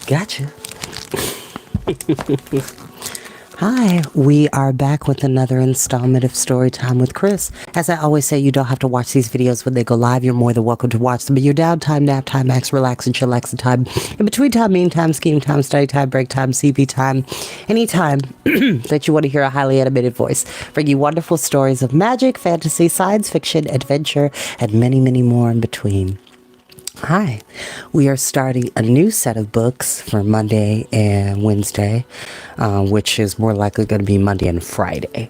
Gotcha. Hi, we are back with another installment of Storytime with Chris. As I always say, you don't have to watch these videos when they go live. You're more than welcome to watch them in your downtime, nap time, max, relax, and chillax time. In between time, mean time, scheme time, study time, break time, CP time, anytime that you want to hear a highly animated voice. Bring you wonderful stories of magic, fantasy, science fiction, adventure, and many, many more in between. Hi, we are starting a new set of books for Monday and Wednesday, which is more likely going to be Monday and Friday.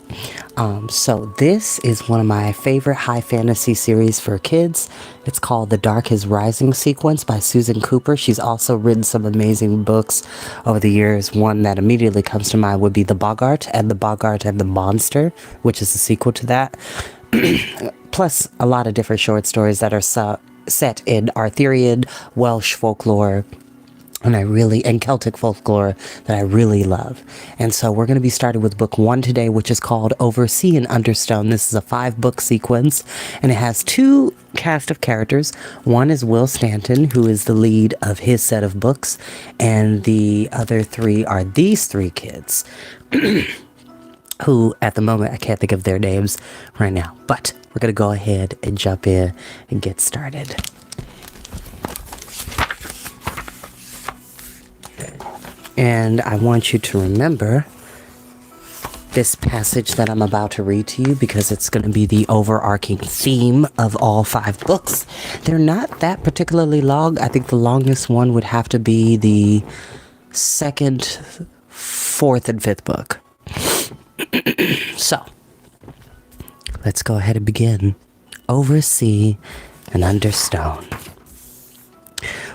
So this is one of my favorite high fantasy series for kids. It's called The Dark is Rising sequence by Susan Cooper. She's also written some amazing books over the years. One that immediately comes to mind would be The Boggart and the Monster, which is a sequel to that. Plus a lot of different short stories that are set in Arthurian, Welsh folklore, and Celtic folklore that I really love. And so we're going to be starting with book 1 today, which is called Over Sea and Understone. This is a 5-book sequence, and it has 2 cast of characters. One is Will Stanton, who is the lead of his set of books, and the other 3 are these 3 kids, who at the moment I can't think of their names right now, but we're going to go ahead and jump in and get started. And I want you to remember this passage that I'm about to read to you because it's going to be the overarching theme of all 5 books. They're not that particularly long. I think the longest one would have to be the 2nd, 4th, and 5th book. So, let's go ahead and begin. Over Sea and Under Stone.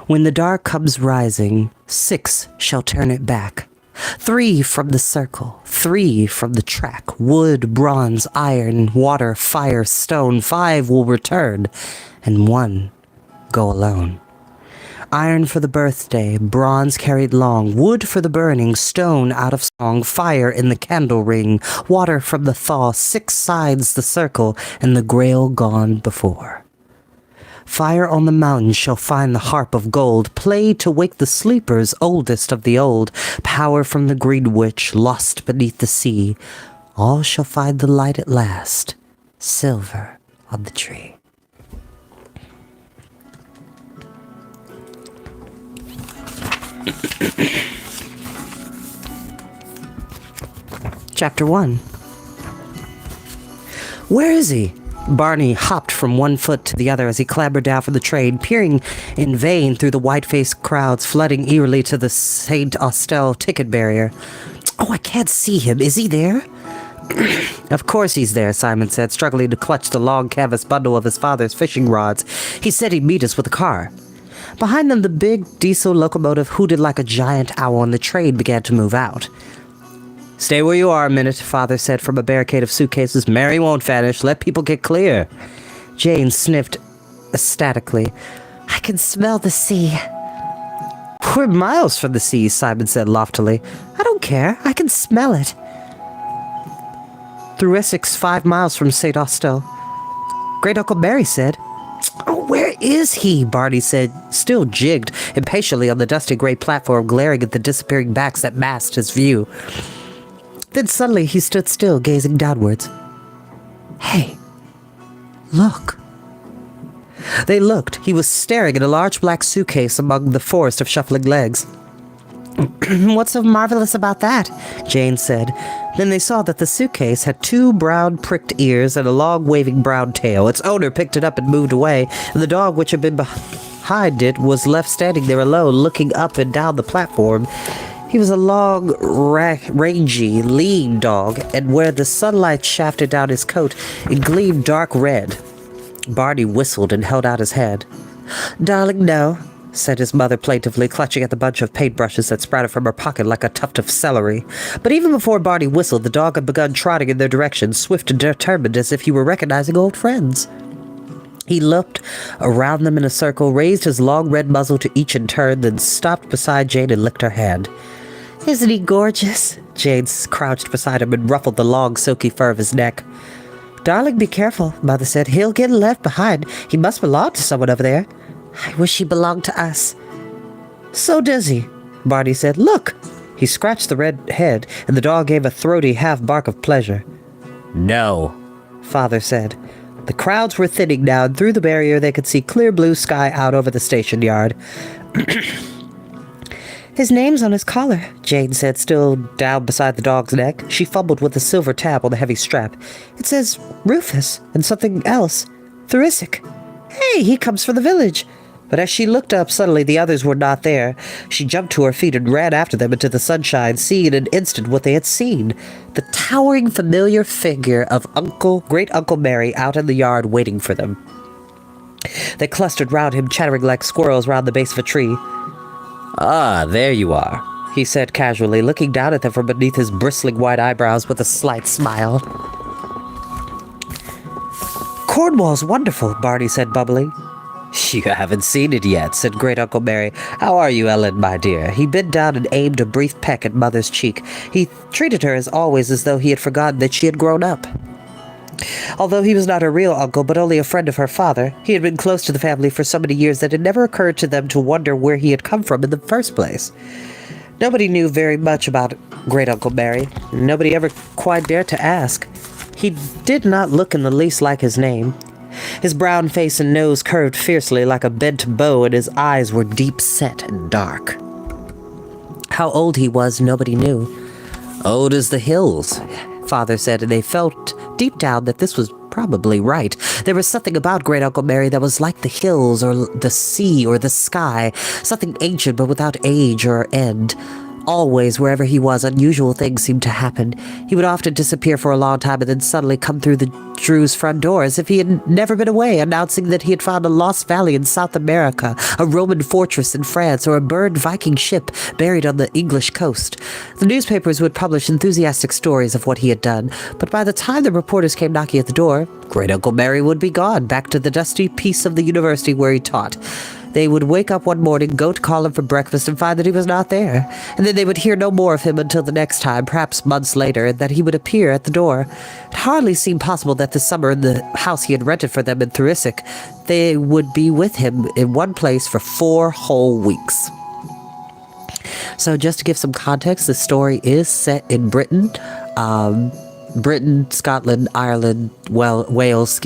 When the dark comes rising, 6 shall turn it back. 3 from the circle, 3 from the track. Wood, bronze, iron, water, fire, stone. 5 will return, and 1 go alone. Iron for the birthday, bronze carried long, wood for the burning, stone out of song, fire in the candle ring, water from the thaw, 6 sides the circle, and the grail gone before. Fire on the mountain shall find the harp of gold, play to wake the sleepers, oldest of the old. Power from the green witch, lost beneath the sea. All shall find the light at last, silver on the tree. Chapter 1. Where is he? Barney hopped from one foot to the other as he clambered down from the train, peering in vain through the white-faced crowds flooding eerily to the St. Austell ticket barrier. Oh, I can't see him. Is he there? Of course he's there, Simon said, struggling to clutch the long canvas bundle of his father's fishing rods. He said he'd meet us with a car. Behind them, the big diesel locomotive hooted like a giant owl, and the train began to move out. Stay where you are a minute, Father said from a barricade of suitcases. Mary won't vanish. Let people get clear. Jane sniffed ecstatically. I can smell the sea. We're miles from the sea, Simon said loftily. I don't care. I can smell it. Through Essex, 5 miles from St. Austell. Great Uncle Mary said. Oh, where is he? Barney said, still jigged impatiently on the dusty gray platform, glaring at the disappearing backs that masked his view. Then suddenly he stood still, gazing downwards. Hey, look. They looked. He was staring at a large black suitcase among the forest of shuffling legs. What's so marvelous about that? Jane said. Then they saw that the suitcase had 2 brown pricked ears and a long waving brown tail. Its owner picked it up and moved away, and the dog which had been behind it was left standing there alone, looking up and down the platform. He was a long, rangy, lean dog, and where the sunlight shafted down his coat, it gleamed dark red. Barney whistled and held out his hand. Darling, no, said his mother plaintively, clutching at the bunch of paintbrushes that sprouted from her pocket like a tuft of celery. But even before Barney whistled, the dog had begun trotting in their direction, swift and determined as if he were recognizing old friends. He looked around them in a circle, raised his long red muzzle to each in turn, then stopped beside Jane and licked her hand. Isn't he gorgeous? Jane crouched beside him and ruffled the long, silky fur of his neck. Darling, be careful, Mother said. He'll get left behind. He must belong to someone over there. I wish he belonged to us. So does he. Barty said. Look! He scratched the red head, and the dog gave a throaty half-bark of pleasure. No, Father said. The crowds were thinning now, and through the barrier they could see clear blue sky out over the station yard. His name's on his collar, Jane said, still down beside the dog's neck. She fumbled with the silver tab on the heavy strap. It says Rufus, and something else. Theresic. Hey, he comes from the village. But as she looked up, suddenly the others were not there. She jumped to her feet and ran after them into the sunshine, seeing in an instant what they had seen. The towering, familiar figure of Great Uncle Mary out in the yard waiting for them. They clustered round him, chattering like squirrels round the base of a tree. Ah, there you are, he said casually, looking down at them from beneath his bristling white eyebrows with a slight smile. Cornwall's wonderful, Barty said, bubbling. You haven't seen it yet, said Great Uncle Mary. How are you, Ellen, my dear? He bent down and aimed a brief peck at Mother's cheek. He treated her as always, as though he had forgotten that she had grown up. Although he was not her real uncle, but only a friend of her father, he had been close to the family for so many years that it never occurred to them to wonder where he had come from in the first place. Nobody knew very much about Great Uncle Mary. Nobody ever quite dared to ask. He did not look in the least like his name. His brown face and nose curved fiercely like a bent bow, and his eyes were deep-set and dark. How old he was, nobody knew. Old as the hills, Father said, and they felt deep down that this was probably right. There was something about Great Uncle Mary that was like the hills or the sea or the sky, something ancient but without age or end. Always, wherever he was, unusual things seemed to happen. He would often disappear for a long time and then suddenly come through the Drews' front door as if he had never been away, announcing that he had found a lost valley in South America, a Roman fortress in France, or a burned Viking ship buried on the English coast. The newspapers would publish enthusiastic stories of what he had done, but by the time the reporters came knocking at the door, Great Uncle Mary would be gone, back to the dusty piece of the university where he taught. They would wake up one morning, go to call him for breakfast, and find that he was not there. And then they would hear no more of him until the next time, perhaps months later, and that he would appear at the door. It hardly seemed possible that this summer in the house he had rented for them in Theresic, they would be with him in one place for 4 whole weeks. So just to give some context, the story is set in Britain. Britain, Scotland, Ireland, Wales,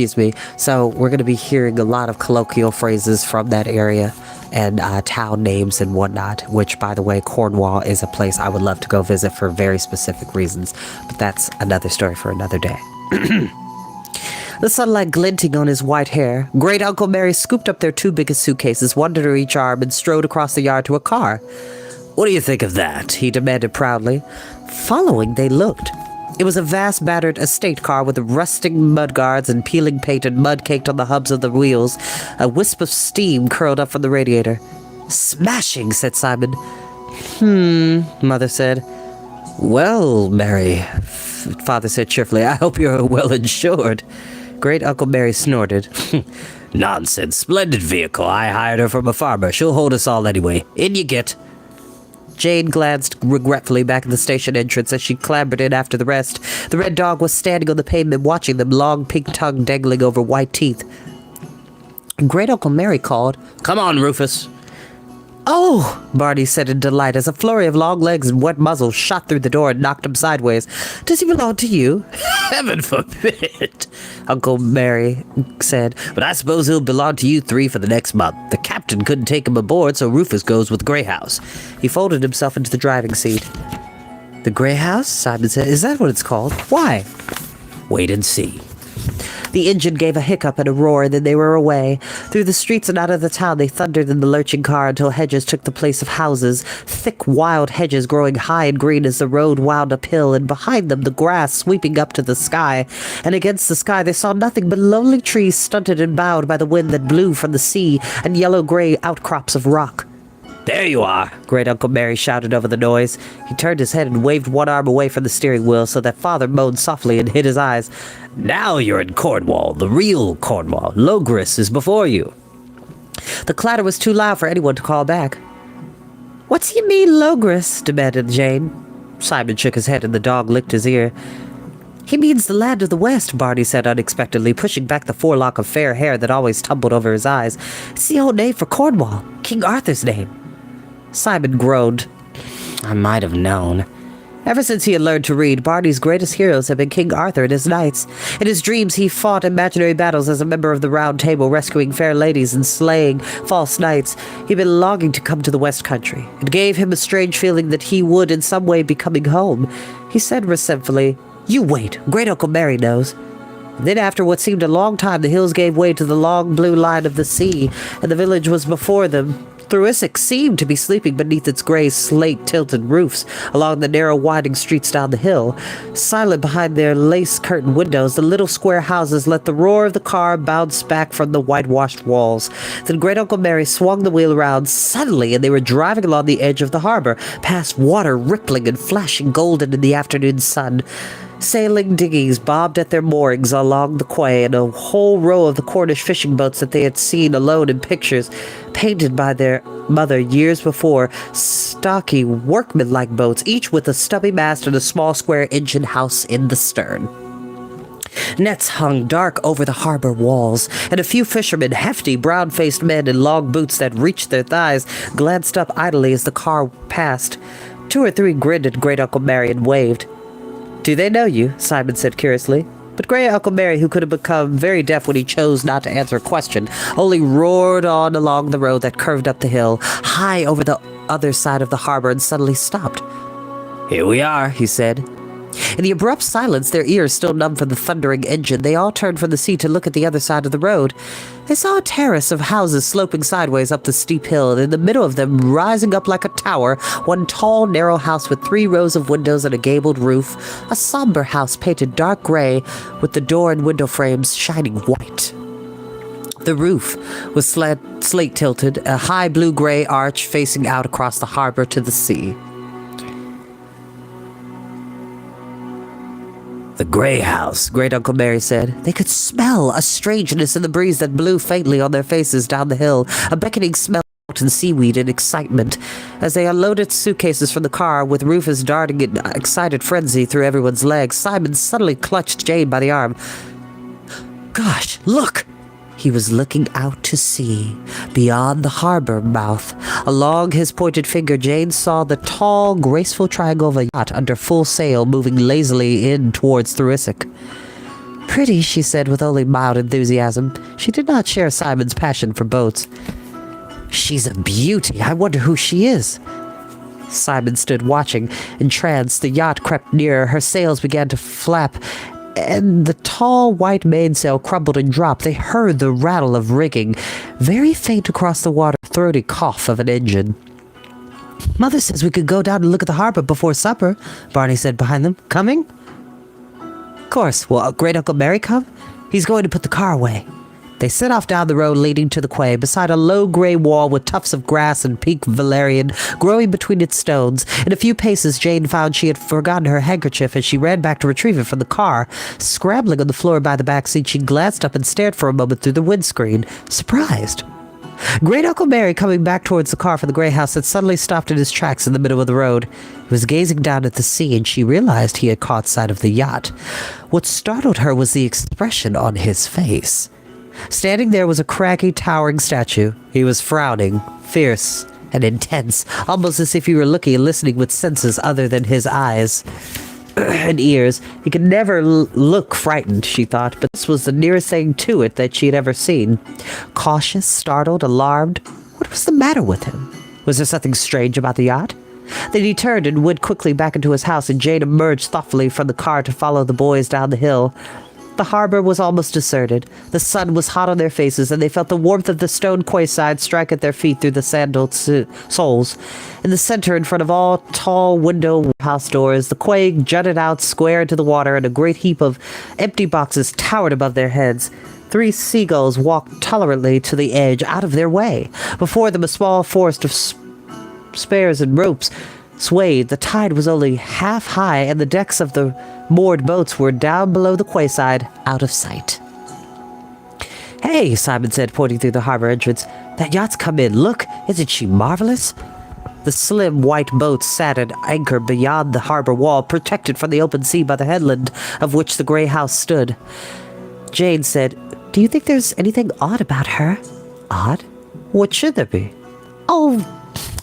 So we're going to be hearing a lot of colloquial phrases from that area and town names and whatnot, which, by the way, Cornwall is a place I would love to go visit for very specific reasons. But that's another story for another day. The sunlight glinting on his white hair, Great Uncle Mary scooped up their 2 biggest suitcases, one under each arm, and strode across the yard to a car. What do you think of that? He demanded proudly. Following, they looked. It was a vast, battered estate car with rusting mudguards and peeling paint and mud caked on the hubs of the wheels. A wisp of steam curled up from the radiator. Smashing, said Simon. Mother said. Well, Mary, Father said cheerfully, I hope you're well insured. Great Uncle Mary snorted. Nonsense, splendid vehicle. I hired her from a farmer. She'll hold us all anyway. In you get. Jane glanced regretfully back at the station entrance as she clambered in after the rest. The red dog was standing on the pavement watching them, long pink tongue dangling over white teeth. Great Uncle Mary called, Come on, Rufus. Oh, Barty said in delight as a flurry of long legs and wet muzzles shot through the door and knocked him sideways. Does he belong to you? Heaven forbid, Uncle Mary said, but I suppose he'll belong to you 3 for the next month. The captain couldn't take him aboard, so Rufus goes with Greyhouse. He folded himself into the driving seat. The Greyhouse? Simon said. Is that what it's called? Why? Wait and see. The engine gave a hiccup and a roar, and then they were away. Through the streets and out of the town they thundered in the lurching car until hedges took the place of houses, thick wild hedges growing high and green as the road wound uphill, and behind them the grass sweeping up to the sky. And against the sky they saw nothing but lonely trees stunted and bowed by the wind that blew from the sea, and yellow-gray outcrops of rock. There you are, Great Uncle Mary shouted over the noise. He turned his head and waved one arm away from the steering wheel so that Father moaned softly and hid his eyes. Now you're in Cornwall, the real Cornwall. Logris is before you. The clatter was too loud for anyone to call back. What's you mean, Logris? Demanded Jane. Simon shook his head and the dog licked his ear. He means the land of the West, Barty said unexpectedly, pushing back the forelock of fair hair that always tumbled over his eyes. It's the old name for Cornwall, King Arthur's name. Simon groaned. I might have known. Ever since he had learned to read, Barney's greatest heroes had been King Arthur and his knights. In his dreams, he fought imaginary battles as a member of the Round Table, rescuing fair ladies and slaying false knights. He'd been longing to come to the West Country. It gave him a strange feeling that he would in some way be coming home. He said resentfully, "You wait, Great Uncle Mary knows." Then after what seemed a long time, the hills gave way to the long blue line of the sea, and the village was before them. Thruisic seemed to be sleeping beneath its gray slate-tilted roofs along the narrow winding streets down the hill. Silent behind their lace-curtained windows, the little square houses let the roar of the car bounce back from the whitewashed walls. Then Great Uncle Mary swung the wheel around suddenly, and they were driving along the edge of the harbor, past water rippling and flashing golden in the afternoon sun. Sailing dinghies bobbed at their moorings along the quay, and a whole row of the Cornish fishing boats that they had seen alone in pictures, painted by their mother years before, stocky, workmanlike boats, each with a stubby mast and a small square engine house in the stern. Nets hung dark over the harbor walls, and a few fishermen, hefty, brown-faced men in long boots that reached their thighs, glanced up idly as the car passed. 2 or 3 grinned at Great Uncle Mary and waved. "Do they know you?" Simon said curiously. But Great Uncle Mary, who could have become very deaf when he chose not to answer a question, only roared on along the road that curved up the hill, high over the other side of the harbor, and suddenly stopped. "Here we are," he said. In the abrupt silence, their ears still numb from the thundering engine, they all turned from the sea to look at the other side of the road. They saw a terrace of houses sloping sideways up the steep hill, and in the middle of them, rising up like a tower, one tall, narrow house with 3 rows of windows and a gabled roof, a somber house painted dark gray with the door and window frames shining white. The roof was slate-tilted, a high blue-gray arch facing out across the harbor to the sea. "The Grey House," Great Uncle Mary said. They could smell a strangeness in the breeze that blew faintly on their faces down the hill, a beckoning smell of mountain seaweed and excitement. As they unloaded suitcases from the car, with Rufus darting in excited frenzy through everyone's legs, Simon suddenly clutched Jane by the arm. "Gosh, look!" He was looking out to sea, beyond the harbor mouth. Along his pointed finger, Jane saw the tall, graceful triangle of a yacht under full sail moving lazily in towards Thruisic. "Pretty," she said with only mild enthusiasm. She did not share Simon's passion for boats. "She's a beauty. I wonder who she is." Simon stood watching, entranced. The yacht crept nearer. Her sails began to flap, and the tall white mainsail crumbled and dropped. They heard the rattle of rigging, very faint across the water, throaty cough of an engine. "Mother says we could go down and look at the harbor before supper," Barney said behind them. "Coming?" "Of course. Will Great Uncle Mary come?" "He's going to put the car away." They set off down the road leading to the quay, beside a low gray wall with tufts of grass and pink valerian growing between its stones. In a few paces, Jane found she had forgotten her handkerchief, and she ran back to retrieve it from the car. Scrambling on the floor by the back seat, she glanced up and stared for a moment through the windscreen, surprised. Great Uncle Mary, coming back towards the car from the Grey House, had suddenly stopped in his tracks in the middle of the road. He was gazing down at the sea, and she realized he had caught sight of the yacht. What startled her was the expression on his face. Standing there was a craggy, towering statue. He was frowning, fierce and intense, almost as if he were looking and listening with senses other than his eyes and ears. He could never look frightened, she thought, but this was the nearest thing to it that she had ever seen. Cautious, startled, alarmed. What was the matter with him? Was there something strange about the yacht? Then he turned and went quickly back into his house, and Jane emerged thoughtfully from the car to follow the boys down the hill. The harbor was almost deserted. The sun was hot on their faces, and they felt the warmth of the stone quayside strike at their feet through the sandaled soles. In the center, in front of all tall window house doors, the quay jutted out square into the water, and a great heap of empty boxes towered above their heads. 3 seagulls walked tolerantly to the edge, out of their way. Before them, a small forest of spares and ropes swayed. The tide was only half high, and the decks of the moored boats were down below the quayside, out of sight. "Hey," Simon said, pointing through the harbor entrance. "That yacht's come in. Look, isn't she marvelous?" The slim white boat sat at anchor beyond the harbor wall, protected from the open sea by the headland of which the Grey House stood. Jane said, "Do you think there's anything odd about her?" "Odd? What should there be?" "Oh,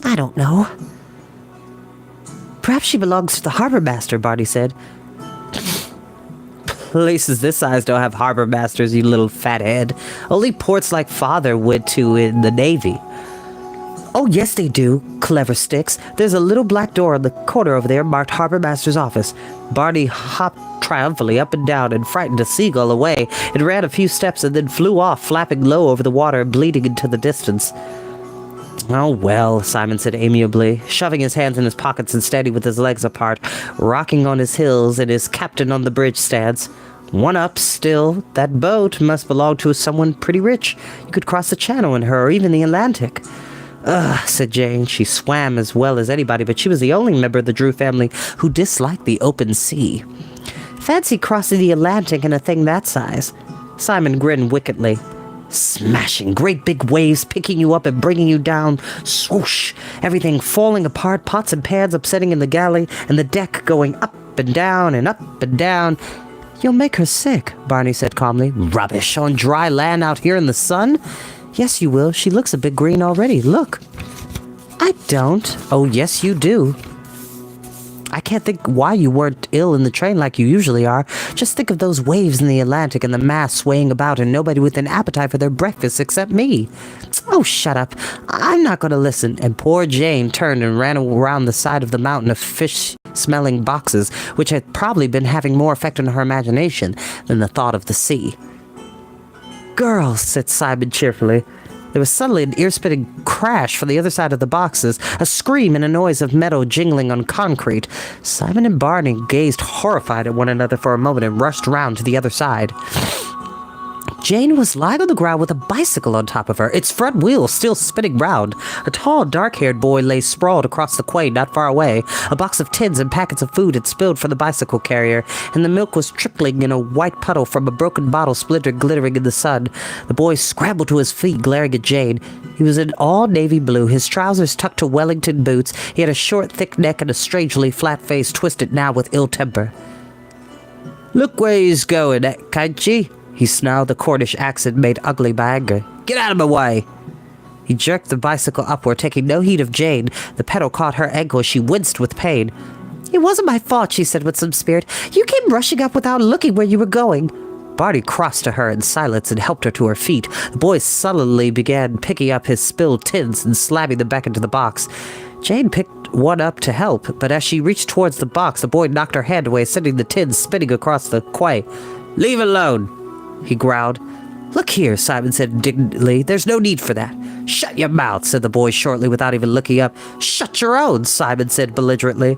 I don't know." Perhaps she belongs to the harbor master, Barty said. Places this size don't have harbor masters, you little fathead. Only ports like father went to in the Navy. Oh, yes, they do, clever sticks. There's a little black door in the corner over there marked Harbor Master's office. Barty hopped triumphantly up and down and frightened a seagull away. It ran a few steps and then flew off, flapping low over the water and bleeding into the distance. Oh, well, Simon said amiably, shoving his hands in his pockets and standing with his legs apart, rocking on his heels in his captain on the bridge stance. One up, still. That boat must belong to someone pretty rich. You could cross the channel in her, or even the Atlantic. Ugh, said Jane. She swam as well as anybody, but she was the only member of the Drew family who disliked the open sea. Fancy crossing the Atlantic in a thing that size. Simon grinned wickedly. Smashing, great big waves picking you up and bringing you down. Swoosh! Everything falling apart, pots and pans upsetting in the galley, and the deck going up and down and up and down. You'll make her sick, Barney said calmly. Rubbish, on dry land out here in the sun? Yes, you will. She looks a bit green already. Look. I don't. Oh, yes, you do. I can't think why you weren't ill in the train like you usually are. Just think of those waves in the Atlantic and the mass swaying about and nobody with an appetite for their breakfast except me. Oh, shut up. I'm not going to listen. And poor Jane turned and ran around the side of the mountain of fish-smelling boxes, which had probably been having more effect on her imagination than the thought of the sea. Girls, said Simon cheerfully. There was suddenly an ear-splitting crash from the other side of the boxes, a scream and a noise of metal jingling on concrete. Simon and Barney gazed horrified at one another for a moment and rushed round to the other side. Jane was lying on the ground with a bicycle on top of her, its front wheel still spinning round. A tall, dark-haired boy lay sprawled across the quay not far away. A box of tins and packets of food had spilled from the bicycle carrier, and the milk was trickling in a white puddle from a broken bottle splintered glittering in the sun. The boy scrambled to his feet, glaring at Jane. He was in all navy blue, his trousers tucked to Wellington boots. He had a short, thick neck and a strangely flat face twisted now with ill temper. "Look where he's going, can't ye?" he snarled, the Cornish accent made ugly by anger. "Get out of my way!" He jerked the bicycle upward, taking no heed of Jane. The pedal caught her ankle as she winced with pain. "It wasn't my fault," she said with some spirit. "You came rushing up without looking where you were going." Barty crossed to her in silence and helped her to her feet. The boy sullenly began picking up his spilled tins and slamming them back into the box. Jane picked one up to help, but as she reached towards the box, the boy knocked her hand away, sending the tins spinning across the quay. "Leave alone," he growled. "Look here," Simon said indignantly. "There's no need for that." "Shut your mouth," said the boy shortly without even looking up. "Shut your own," Simon said belligerently.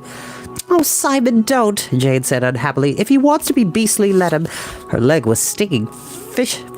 "Oh, Simon, don't," Jane said unhappily. "If he wants to be beastly, let him." Her leg was stinging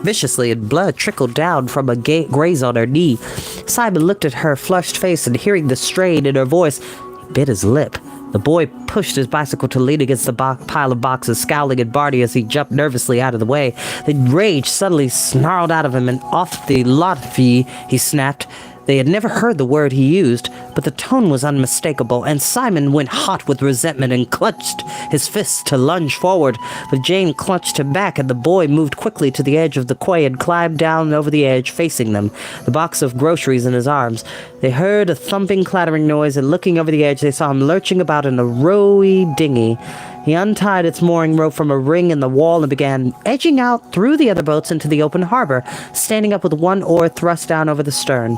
viciously and blood trickled down from a graze on her knee. Simon looked at her flushed face and hearing the strain in her voice, he bit his lip. The boy pushed his bicycle to lean against the pile of boxes, scowling at Barty as he jumped nervously out of the way. The rage suddenly snarled out of him, and "off the lot of ye," he snapped. They had never heard the word he used, but the tone was unmistakable, and Simon went hot with resentment and clenched his fists to lunge forward. But Jane clutched him back, and the boy moved quickly to the edge of the quay and climbed down over the edge, facing them, the box of groceries in his arms. They heard a thumping, clattering noise, and looking over the edge, they saw him lurching about in a rowy dinghy. He untied its mooring rope from a ring in the wall and began edging out through the other boats into the open harbor, standing up with one oar thrust down over the stern.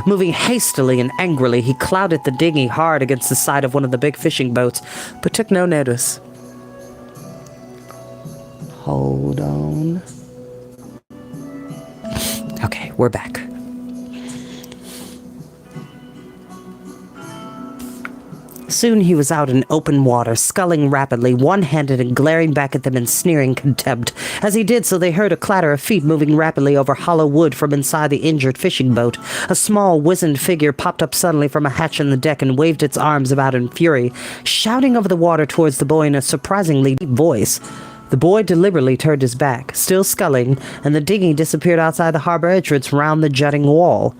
Moving hastily and angrily, he clouted the dinghy hard against the side of one of the big fishing boats, but took no notice. Hold on. Okay, we're back. Soon he was out in open water, sculling rapidly, one-handed and glaring back at them in sneering contempt. As he did so, they heard a clatter of feet moving rapidly over hollow wood from inside the injured fishing boat. A small, wizened figure popped up suddenly from a hatch in the deck and waved its arms about in fury, shouting over the water towards the boy in a surprisingly deep voice. The boy deliberately turned his back, still sculling, and the dinghy disappeared outside the harbor entrance round the jutting wall.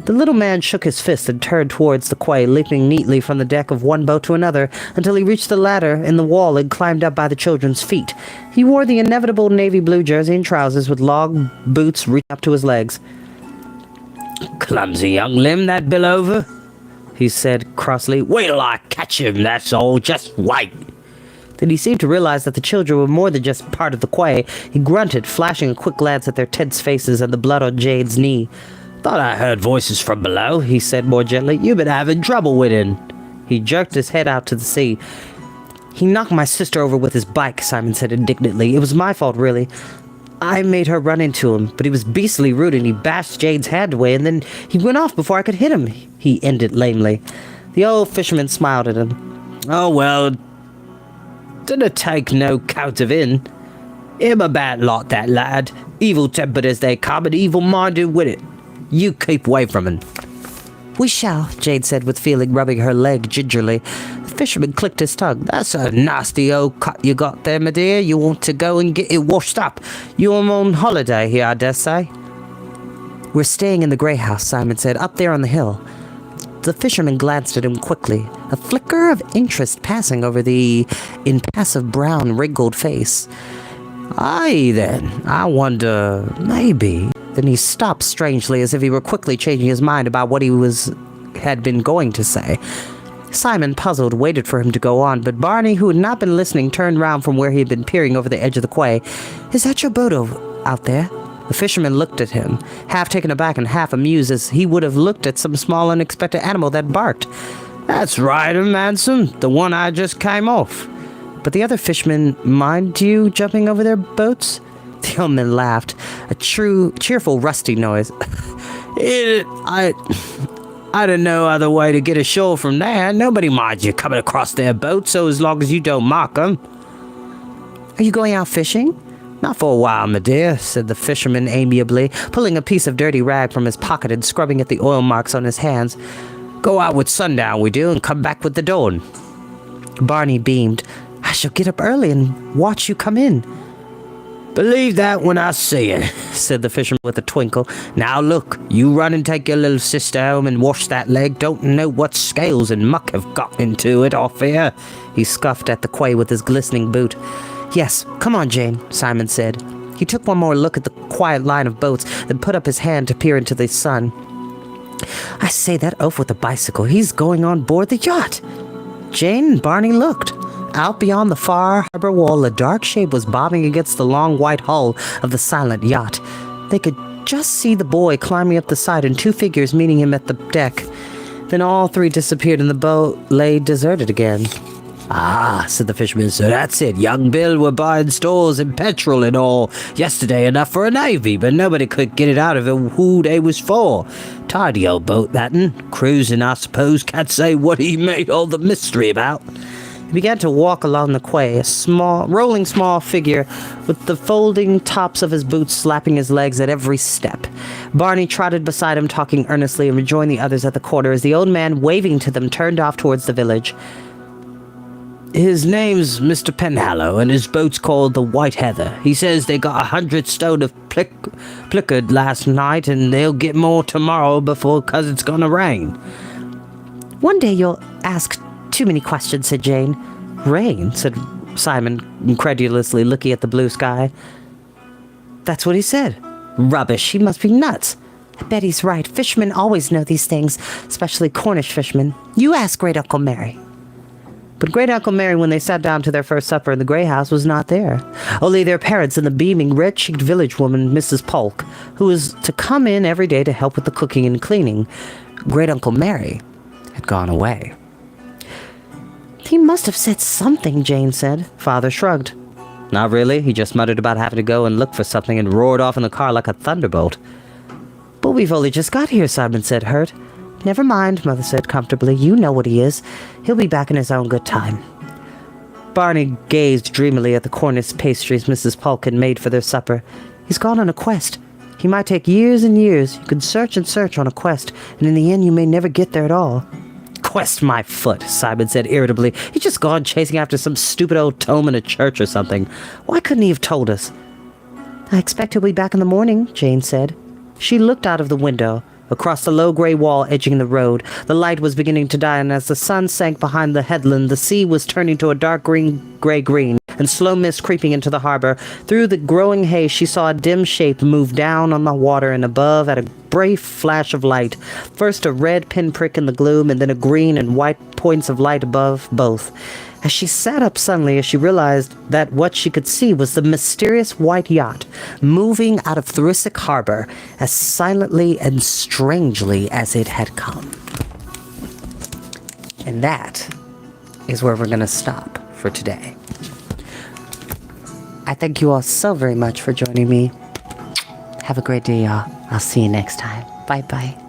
The little man shook his fist and turned towards the quay, leaping neatly from the deck of one boat to another until he reached the ladder in the wall and climbed up by the children's feet. He wore the inevitable navy blue jersey and trousers with long boots reaching up to his legs. "Clumsy young limb, that bill over," he said crossly. "Wait till I catch him, that's all. Just wait." Then he seemed to realize that the children were more than just part of the quay. He grunted, flashing a quick glance at their tense faces and the blood on Jane's knee. "Thought I heard voices from below," he said more gently. "You've been having trouble with him." He jerked his head out to the sea. "He knocked my sister over with his bike," Simon said indignantly. "It was my fault, really. I made her run into him, but he was beastly rude and he bashed Jane's hand away, and then he went off before I could hit him," he ended lamely. The old fisherman smiled at him. "Oh, well, dinna take no count of him. Him a bad lot, that lad. Evil-tempered as they come, and evil-minded with it. You keep away from him." "We shall," Jane said with feeling, rubbing her leg gingerly. The fisherman clicked his tongue. "That's a nasty old cut you got there, my dear. You want to go and get it washed up. You're on holiday here, I dare say." "We're staying in the grey house," Simon said, "up there on the hill." The fisherman glanced at him quickly, a flicker of interest passing over the impassive brown wrinkled face. "Aye, then, I wonder, maybe..." Then he stopped strangely, as if he were quickly changing his mind about what he had been going to say. Simon, puzzled, waited for him to go on, but Barney, who had not been listening, turned round from where he had been peering over the edge of the quay. "Is that your boat out there?" The fisherman looked at him, half taken aback and half amused, as he would have looked at some small unexpected animal that barked. "That's right, Manson, the one I just came off." "But the other fishermen mind you jumping over their boats?" The old man laughed, a true, cheerful, rusty noise. I don't know other way to get ashore from there. Nobody minds you coming across their boat, so as long as you don't mock them." "Are you going out fishing?" "Not for a while, my dear," said the fisherman amiably, pulling a piece of dirty rag from his pocket and scrubbing at the oil marks on his hands. "Go out with sundown, we do, and come back with the dawn." Barney beamed. "I shall get up early and watch you come in." "Believe that when I see it," said the fisherman with a twinkle. "Now look, you run and take your little sister home and wash that leg. Don't know what scales and muck have got into it off here." He scuffed at the quay with his glistening boot. "Yes, come on, Jane," Simon said. He took one more look at the quiet line of boats, then put up his hand to peer into the sun. "I say, that oaf with the bicycle, he's going on board the yacht." Jane and Barney looked. Out beyond the far harbor wall, a dark shape was bobbing against the long white hull of the silent yacht. They could just see the boy climbing up the side and two figures meeting him at the deck. Then all three disappeared and the boat lay deserted again. "Ah," said the fisherman, "so that's it. Young Bill were buying stores and petrol and all yesterday, enough for a navy, but nobody could get it out of him who they was for. Tidy old boat, that'n. Cruising, I suppose. Can't say what he made all the mystery about." He began to walk along the quay, a rolling small figure with the folding tops of his boots slapping his legs at every step. Barney trotted beside him, talking earnestly, and rejoined the others at the corner as the old man, waving to them, turned off towards the village. "His name's Mr. Penhallow, and his boat's called the White Heather. He says they got 100 stone of plickard last night, and they'll get more tomorrow cause it's gonna rain." "One day you'll ask too many questions," said Jane. "Rain?" said Simon, incredulously looking at the blue sky. "That's what he said." "Rubbish, he must be nuts." "I bet he's right. Fishermen always know these things, especially Cornish fishermen. You ask Great Uncle Mary." But Great Uncle Mary, when they sat down to their first supper in the grey house, was not there. Only their parents and the beaming, red-cheeked village woman, Mrs. Polk, who was to come in every day to help with the cooking and cleaning. Great Uncle Mary had gone away. "He must have said something," Jane said. Father shrugged. "Not really. He just muttered about having to go and look for something and roared off in the car like a thunderbolt." "But we've only just got here," Simon said, hurt. "Never mind," Mother said comfortably. "You know what he is. He'll be back in his own good time." Barney gazed dreamily at the Cornish pastries Mrs. Polk had made for their supper. "He's gone on a quest. He might take years and years. You can search and search on a quest, and in the end you may never get there at all." "Quest my foot," Simon said irritably. "He's just gone chasing after some stupid old tome in a church or something. Why couldn't he have told us?" "I expect he'll be back in the morning," Jane said. She looked out of the window. Across the low grey wall edging the road, the light was beginning to die, and as the sun sank behind the headland, the sea was turning to a dark grey-green, and slow mist creeping into the harbor. Through the growing haze, she saw a dim shape move down on the water and above at a brief flash of light. First a red pinprick in the gloom, and then a green and white points of light above both. As she sat up suddenly, as she realized that what she could see was the mysterious white yacht moving out of Thrisic Harbor as silently and strangely as it had come. And that is where we're going to stop for today. I thank you all so very much for joining me. Have a great day, y'all. I'll see you next time. Bye-bye.